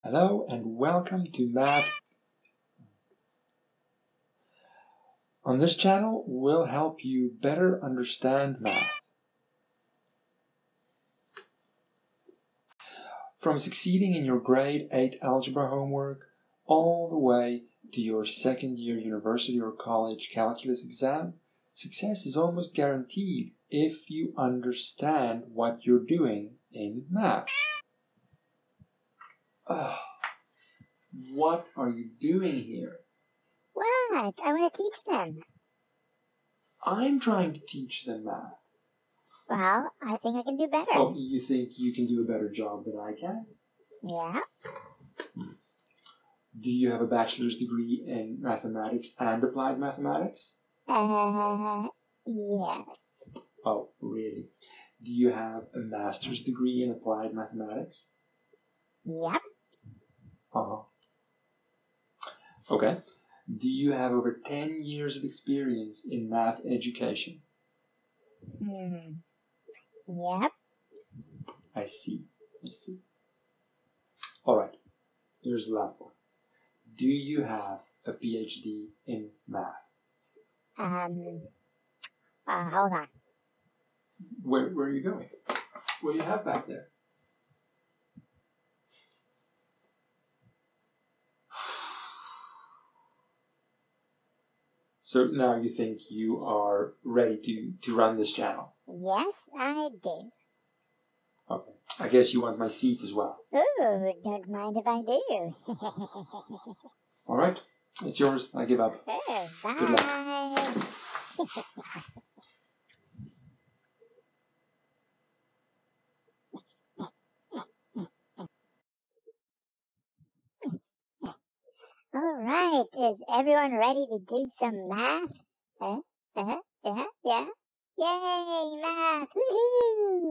Hello and welcome to Math. On this channel, we'll help you better understand math. From succeeding in your grade 8 algebra homework all the way to your second year university or college calculus exam, success is almost guaranteed if you understand what you're doing in math. What are you doing here? What? I want to teach them. I'm trying to teach them math. Well, I think I can do better. Oh, you think you can do a better job than I can? Yeah. Do you have a bachelor's degree in mathematics and applied mathematics? Yes. Oh, really? Do you have a master's degree in applied mathematics? Yep. Uh-huh. Okay. Do you have over 10 years of experience in math education? Yep. I see. All right. Here's the last one. Do you have a PhD in math? Hold on. Where are you going? What do you have back there? So now you think you are ready to run this channel? Yes, I do. Okay. I guess you want my seat as well. Ooh, don't mind if I do. All right. It's yours. I give up. Bye. Good luck. All right. Is everyone ready to do some math? Yeah. Yay, math. Woohoo!